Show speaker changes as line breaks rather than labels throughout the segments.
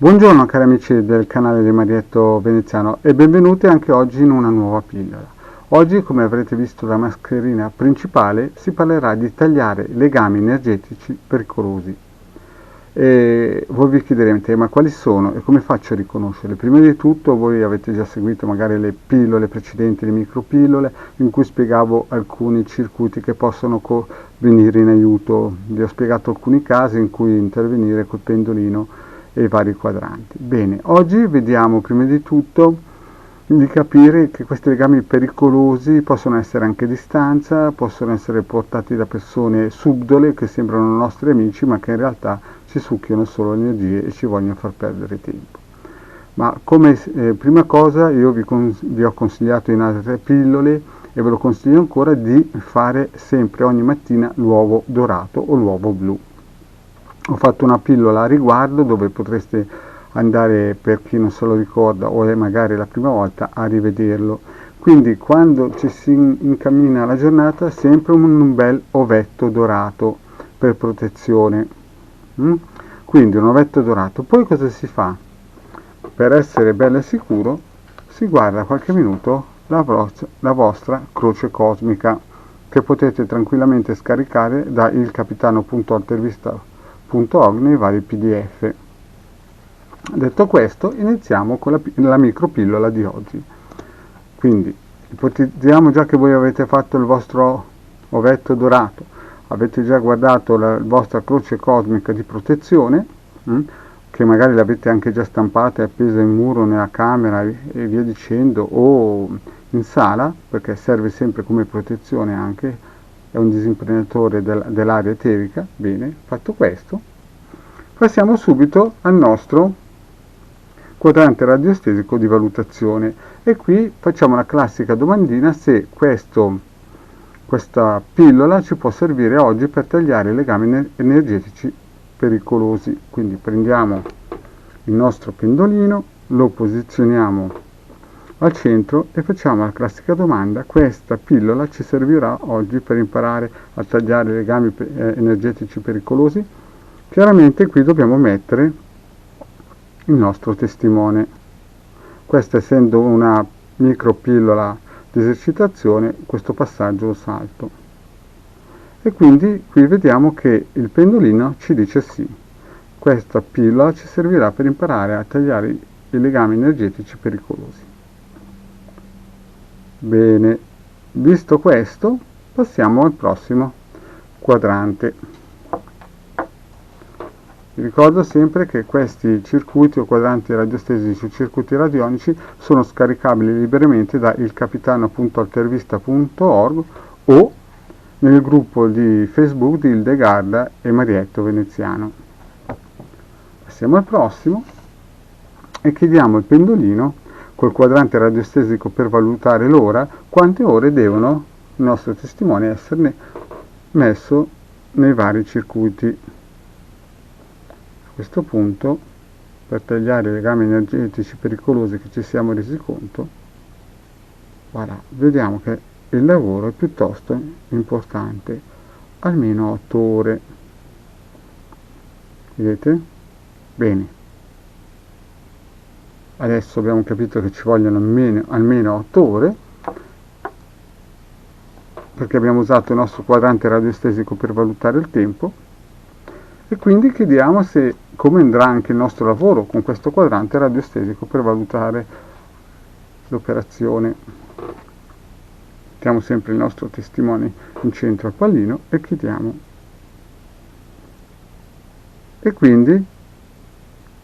Buongiorno cari amici del canale di Marietto Veneziano e benvenuti anche oggi in una nuova pillola. Oggi, come avrete visto dalla mascherina principale, si parlerà di tagliare legami energetici pericolosi. E voi vi chiederete, ma quali sono e come faccio a riconoscerli? Prima di tutto voi avete già seguito magari le pillole precedenti, le micropillole, in cui spiegavo alcuni circuiti che possono venire in aiuto. Vi ho spiegato alcuni casi in cui intervenire col pendolino e i vari quadranti. Bene, oggi vediamo prima di tutto di capire che questi legami pericolosi possono essere anche a distanza, possono essere portati da persone subdole che sembrano nostri amici ma che in realtà ci succhiano solo energie e ci vogliono far perdere tempo. Ma come prima cosa io vi ho consigliato in altre pillole e ve lo consiglio ancora di fare sempre ogni mattina l'uovo dorato o l'uovo blu. Ho fatto una pillola a riguardo dove potreste andare, per chi non se lo ricorda o è magari la prima volta, a rivederlo. Quindi quando ci si incammina la giornata sempre un bel ovetto dorato per protezione. Quindi un ovetto dorato. Poi cosa si fa? Per essere bello e sicuro si guarda qualche minuto la vostra croce cosmica, che potete tranquillamente scaricare da ilcapitano.intervista.org nei vari PDF. Detto questo, iniziamo con la micropillola di oggi. Quindi ipotizziamo già che voi avete fatto il vostro ovetto dorato, avete già guardato la vostra croce cosmica di protezione, che magari l'avete anche già stampata e appesa in muro nella camera e via dicendo, o in sala, perché serve sempre come protezione anche, è un disimpregnatore dell'aria eterica. Bene, fatto questo, passiamo subito al nostro quadrante radiostesico di valutazione e qui facciamo la classica domandina se questa pillola ci può servire oggi per tagliare legami energetici pericolosi. Quindi prendiamo il nostro pendolino, lo posizioniamo al centro e facciamo la classica domanda: questa pillola ci servirà oggi per imparare a tagliare legami energetici pericolosi? Chiaramente qui dobbiamo mettere il nostro testimone. Questa, essendo una micropillola di esercitazione, questo passaggio lo salto. E quindi qui vediamo che il pendolino ci dice sì, questa pillola ci servirà per imparare a tagliare i legami energetici pericolosi. Bene, visto questo, passiamo al prossimo quadrante. Vi ricordo sempre che questi circuiti o quadranti radiostesici o circuiti radionici sono scaricabili liberamente da ilcapitano.intervista.org o nel gruppo di Facebook di Hildegarda e Marietto Veneziano. Passiamo al prossimo e chiediamo al pendolino, col quadrante radiostesico per valutare l'ora, quante ore devono il nostro testimone esserne messo nei vari circuiti. A questo punto, per tagliare i legami energetici pericolosi che ci siamo resi conto, voilà, vediamo che il lavoro è piuttosto importante, almeno 8 ore. Vedete? Bene. Adesso abbiamo capito che ci vogliono almeno 8 ore, perché abbiamo usato il nostro quadrante radiostesico per valutare il tempo, e quindi chiediamo come andrà anche il nostro lavoro con questo quadrante radiostesico per valutare l'operazione. Mettiamo sempre il nostro testimone in centro al pallino e chiediamo. E quindi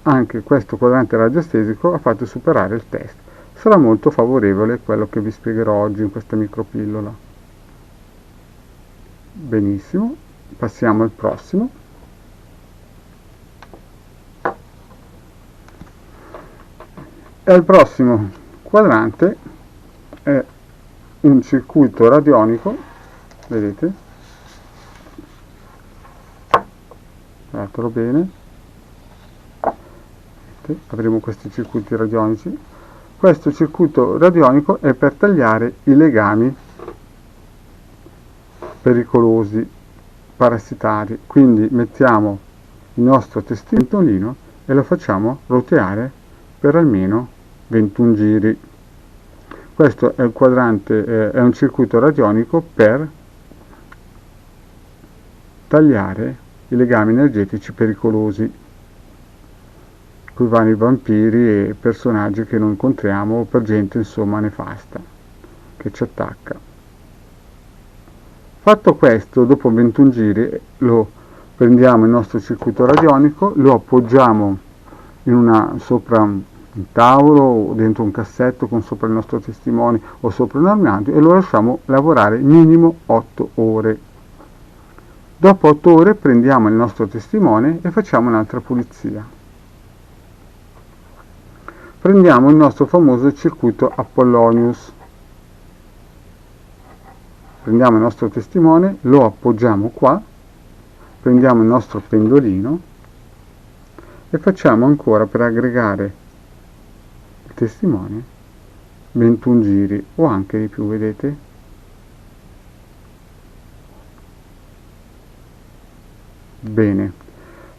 anche questo quadrante radiostesico ha fatto superare il test. Sarà molto favorevole quello che vi spiegherò oggi in questa micropillola. Benissimo, passiamo al prossimo. E il prossimo quadrante è un circuito radionico, vedete? Guardatelo bene. Vedete? Avremo questi circuiti radionici. Questo circuito radionico è per tagliare i legami pericolosi, parassitari. Quindi mettiamo il nostro testimone e lo facciamo roteare per almeno 21 giri. Questo è il quadrante, è un circuito radionico per tagliare i legami energetici pericolosi con i vari vampiri e personaggi che noi incontriamo, o per gente insomma nefasta che ci attacca. Fatto questo, dopo 21 giri lo prendiamo il nostro circuito radionico, lo appoggiamo sopra un tavolo o dentro un cassetto con sopra il nostro testimone o sopra un armadio e lo lasciamo lavorare minimo 8 ore. Dopo 8 ore prendiamo il nostro testimone e facciamo un'altra pulizia. Prendiamo il nostro famoso circuito Apollonius. Prendiamo il nostro testimone, lo appoggiamo qua, prendiamo il nostro pendolino e facciamo ancora, per aggregare il testimone, 21 giri o anche di più, vedete? Bene,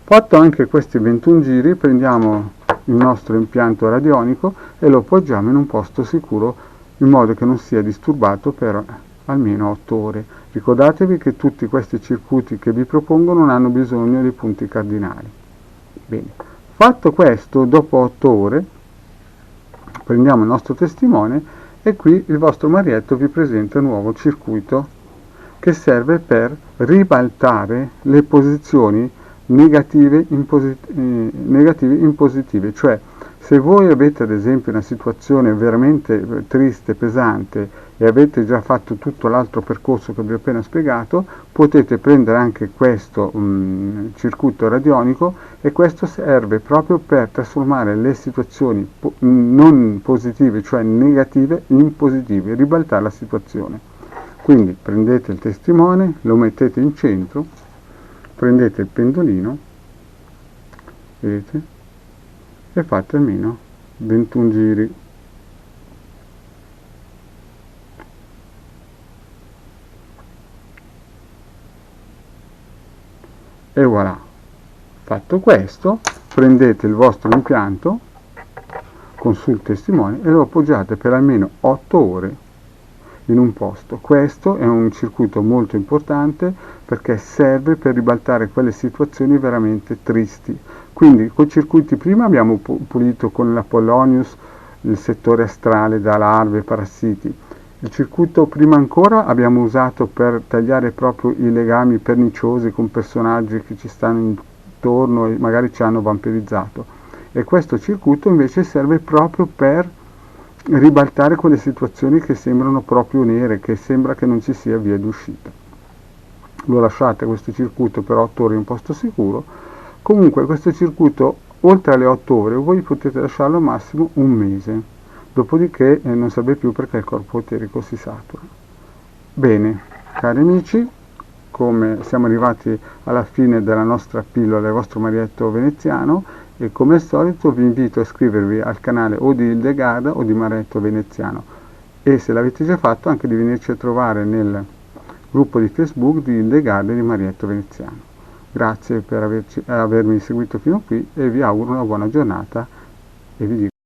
fatto anche questi 21 giri, prendiamo il nostro impianto radionico e lo appoggiamo in un posto sicuro in modo che non sia disturbato per almeno 8 ore. Ricordatevi che tutti questi circuiti che vi propongo non hanno bisogno di punti cardinali. Bene, fatto questo, dopo 8 ore prendiamo il nostro testimone e qui il vostro marietto vi presenta un nuovo circuito che serve per ribaltare le posizioni negative in positive, cioè se voi avete ad esempio una situazione veramente triste, pesante e avete già fatto tutto l'altro percorso che vi ho appena spiegato, potete prendere anche questo circuito radionico e questo serve proprio per trasformare le situazioni non positive, cioè negative, in positive, ribaltare la situazione. Quindi prendete il testimone, lo mettete in centro, prendete il pendolino, vedete, e fate almeno 21 giri. E voilà, fatto questo, prendete il vostro impianto sul testimone e lo appoggiate per almeno 8 ore in un posto. Questo è un circuito molto importante perché serve per ribaltare quelle situazioni veramente tristi. Quindi con i circuiti prima abbiamo pulito con l'Apollonius il settore astrale da larve e parassiti. Il circuito prima ancora abbiamo usato per tagliare proprio i legami perniciosi con personaggi che ci stanno intorno e magari ci hanno vampirizzato. E questo circuito invece serve proprio per ribaltare quelle situazioni che sembrano proprio nere, che sembra che non ci sia via d'uscita. Lo lasciate questo circuito per 8 ore in un posto sicuro. Comunque questo circuito oltre alle 8 ore voi potete lasciarlo al massimo un mese, dopodiché non serve più perché il corpo eterico si satura. Bene, cari amici, come siamo arrivati alla fine della nostra pillola del vostro marietto veneziano, e come al solito vi invito a iscrivervi al canale o di Hildegarda o di Marietto Veneziano e se l'avete già fatto anche di venirci a trovare nel gruppo di Facebook di Hildegarda e di Marietto Veneziano. Grazie per avermi seguito fino qui e vi auguro una buona giornata e vi dico